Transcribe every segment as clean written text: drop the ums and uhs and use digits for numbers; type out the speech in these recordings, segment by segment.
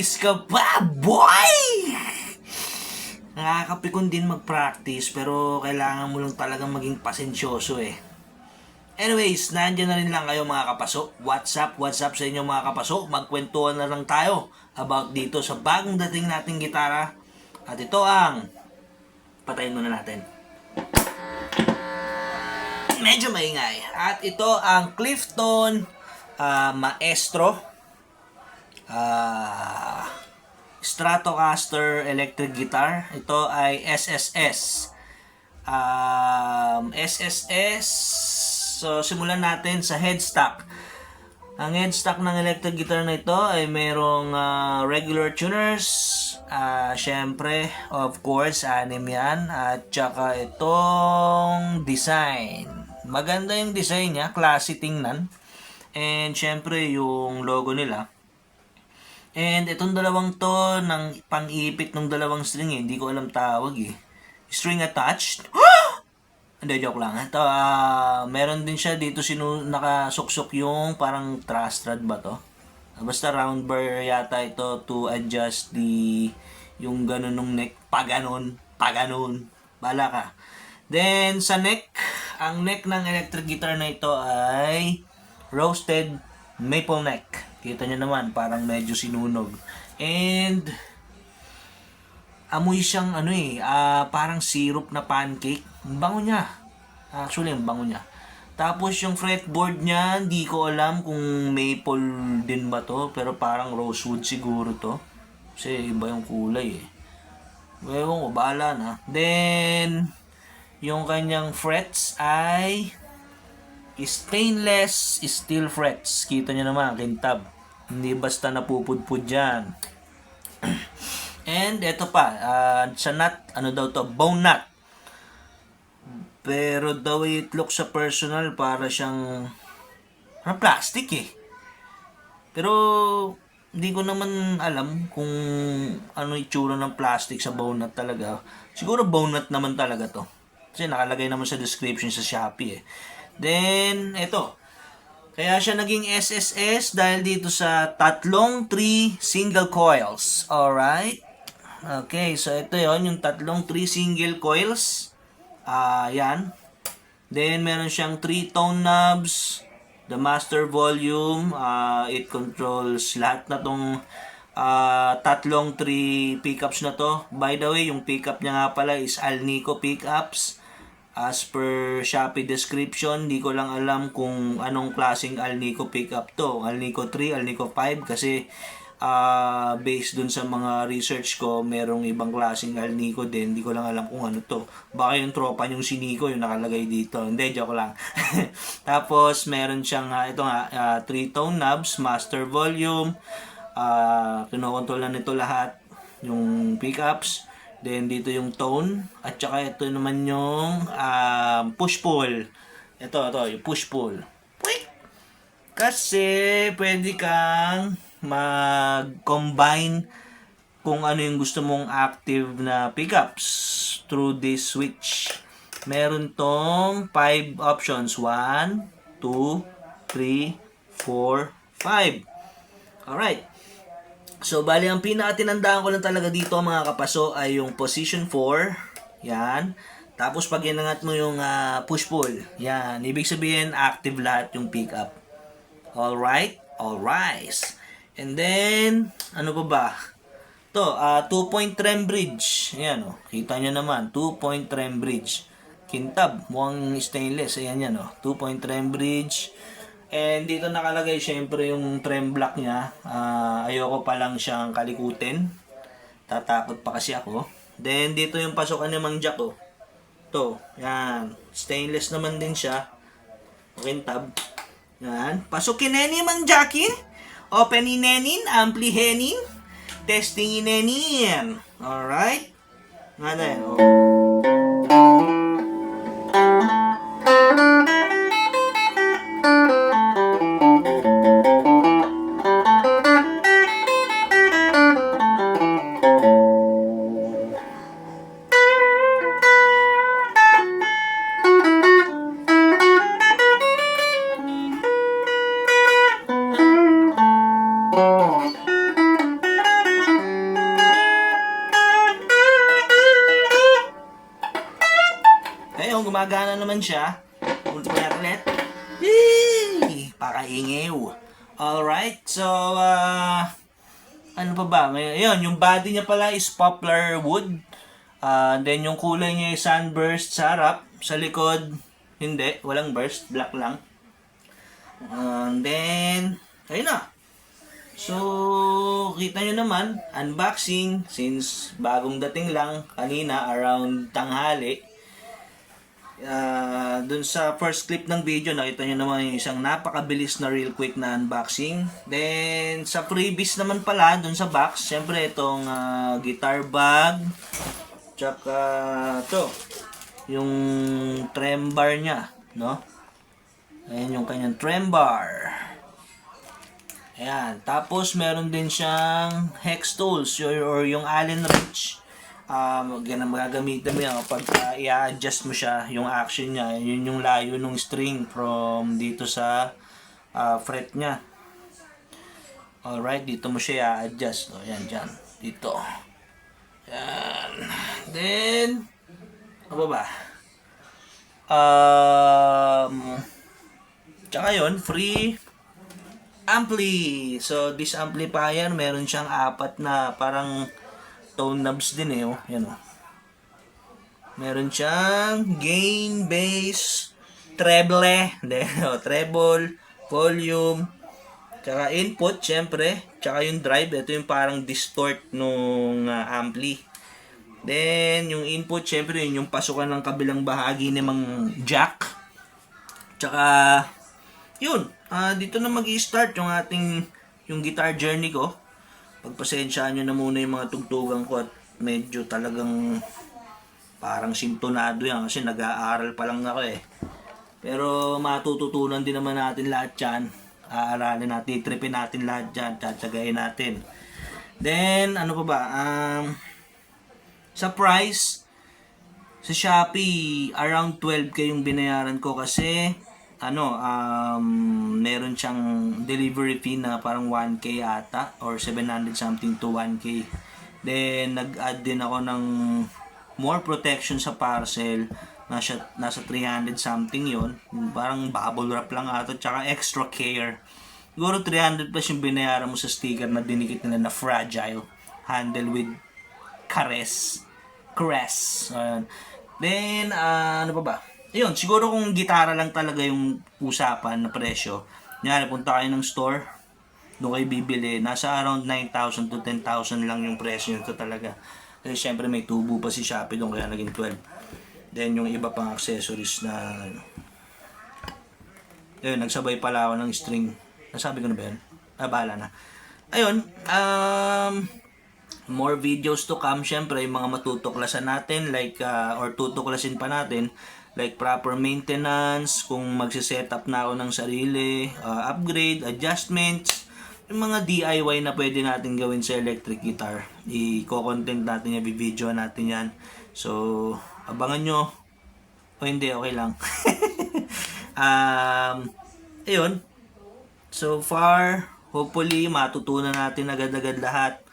Practice ka ba, boy? Nakakapikon din mag-practice pero kailangan mo lang talagang maging pasensyoso eh. Anyways, nandiyan na rin lang kayo mga kapaso. What's up sa inyo mga kapaso? Magkwentuhan na lang tayo about dito sa bagong dating nating gitara. At ito ang... Patayin muna natin. Medyo maingay. At ito ang Clifton Maestro Stratocaster electric guitar. Ito ay SSS. SSS. So, simulan natin sa headstock. Ang headstock ng electric guitar na ito ay mayroong regular tuners. Syempre, of course, anim yan. At saka itong design. Maganda yung design niya. Classy tingnan. And syempre, yung logo nila. And itong dalawang to, ng pang-ipit ng dalawang string eh. Hindi ko alam tawag eh. String attached. Hindi, joke lang. Ito, meron din siya dito nakasuksok yung parang truss rod ba to? Basta round bar yata ito to adjust yung ganun ng neck. Paganon. Bala ka. Then, sa neck, ang neck ng electric guitar na ito ay roasted maple neck. Kita nyo naman, parang medyo sinunog. And, amoy siyang parang syrup na pancake. Ang bango niya. Actually, ang bango niya. Tapos yung fretboard niya, hindi ko alam kung maple din ba to. Pero parang rosewood siguro to. Kasi iba yung kulay eh. Ewan ko, bahala na. Then, yung kanyang frets ay stainless steel frets. Kita nyo naman, kintab. Hindi basta napupudpud dyan. And ito pa, sa nut, bone nut. Pero the way it looks sa personal, para siyang plastic eh. Pero hindi ko naman alam kung ano itsura ng plastic sa bone nut talaga. Siguro bone nut naman talaga to. Kasi nakalagay naman sa description sa Shopee eh. Then, ito. Kaya siya naging SSS dahil dito sa tatlong 3 single coils. Alright? Okay, so ito yon yung tatlong 3 single coils. Yan. Then, meron siyang 3 tone knobs. The master volume. It controls lahat na tong tatlong 3 pickups na to. By the way, yung pickup niya nga pala is Alnico pickups. As per Shopee description, di ko lang alam kung anong klaseng Alnico pickup to. Alnico 3, Alnico 5 kasi based dun sa mga research ko, merong ibang klaseng Alnico din. Di ko lang alam kung ano to. Baka yung tropa yung si Nico yung nakalagay dito. Hindi, joke lang. Tapos meron siyang 3 tone knobs, master volume. Kinokontrol na nito lahat yung pickups. Then, dito yung tone. At saka ito naman yung push-pull. Ito, yung push-pull. Kasi, pwede kang mag-combine kung ano yung gusto mong active na pickups through this switch. Meron tong 5 options. 1, 2, 3, 4, 5. Alright. So, bali, ang pinakatinandaan ko lang talaga dito mga kapaso ay yung position 4. Yan. Tapos, pag inangat mo yung push-pull. Yan. Ibig sabihin, active lahat yung pickup. Alright? Alright. And then, ano pa ba? Ito, 2-point trem bridge. Ayan, kita nyo naman. 2-point trem bridge. Kintab. Mukhang stainless. Ayan yan, 2-point trem bridge. And dito nakalagay syempre yung trem block niya. Ayoko pa lang siyang kalikutin. Tatakot pa kasi ako. Then dito yung pasukan ng Mang Jack oh. Ito, yan. Stainless naman din siya. Kintab. Yan. Pasukin neni Mang Jackin. Open inenin, ampli henin. Testing inenin. Alright? Nga na yun. naman siya. Ulit. Yee! Pakaingew. Alright, so, ano pa ba? Ngayon, yung body niya pala is poplar wood. Then, yung kulay niya is sunburst sa harap. Sa likod, hindi. Walang burst. Black lang. Then, ayun na. So, kita nyo naman, unboxing, since bagong dating lang, kanina, around tanghali. Dun sa first clip ng video, nakita nyo naman yung isang napakabilis na real quick na unboxing. Then, sa freebies naman pala, dun sa box, syempre itong guitar bag, tsaka to yung trem bar niya, no? Ayan yung kanyang trem bar. Ayan. Tapos, meron din siyang hex tools or yung Allen wrench. Magagamitin mo yan pag i-adjust mo siya, yung action niya. Yun yung layo ng string from dito sa fret niya. Alright, dito mo siya i-adjust. O, yan, dyan. Dito. Yan. Then, ano ba? Tsaka yun, free ampli. So, this amplifier, meron siyang 4 na parang tone knobs din eh. Oh. Yan oh. Meron siyang gain, bass, treble, treble, volume, tsaka input, syempre, tsaka yung drive. Ito yung parang distort nung ampli. Then, yung input, syempre, yun yung pasukan ng kabilang bahagi ng mga jack. Tsaka, yun. Dito na mag-i-start yung guitar journey ko. Pagpasensyaan nyo na muna yung mga tugtugan ko at medyo talagang parang sintonado yan kasi nag-aaral pa lang ako eh. Pero matututunan din naman natin lahat yan. Aaralin natin, tripin natin lahat yan, tsatsagayin natin. Then, ano pa ba? Sa price, sa Shopee, around 12K yung binayaran ko kasi meron siyang delivery fee na parang 1K ata or 700 something to 1K. Then, nag-add din ako ng more protection sa parcel. Nasa 300 something yon. Parang bubble wrap lang ata, tsaka extra care. Siguro 300 plus yung binayaran mo sa sticker na dinikit nila na fragile. Handle with caress. Ayan. Then, ano pa ba? Ayun, siguro kung gitara lang talaga yung usapan na presyo. Nyari, punta kayo ng store, doon kayo bibili. Nasa around 9,000 to 10,000 lang yung presyo nito talaga. Kasi syempre may tubo pa si Shopee doon kaya naging 12. Then yung iba pang accessories na ayun, nagsabay pala ako ng string. Nasabi ko na ba yun? Bahala na. Ayun, more videos to come. Syempre, yung mga matutuklasan natin like, or tutuklasin pa natin like proper maintenance, kung magsiset-up na ako ng sarili, upgrade, adjustments, yung mga DIY na pwede natin gawin sa electric guitar. I-content natin yan, i-video natin yan. So, abangan nyo. O hindi, okay lang. Ayun. So far, hopefully, matutunan natin agad-agad lahat.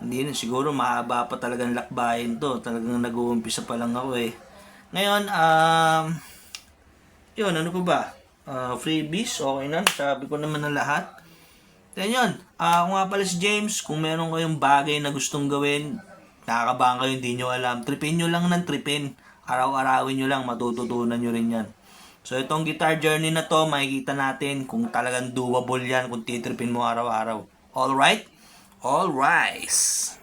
Hindi na, siguro mahaba pa talagang lakbayin to. Talagang nag-uumpisa pa lang ako eh. Ngayon, yun, ano pa ba? Freebies, okay na. Sabi ko naman na lahat. Then yun, ako nga pala si James. Kung meron kayong bagay na gustong gawin, nakakabahan kayo, hindi nyo alam. Tripin nyo lang ng tripin. Araw-arawin nyo lang, matututunan nyo rin yan. So, itong guitar journey na to, makikita natin kung talagang doable yan, kung titripin mo araw-araw. Alright? All rise!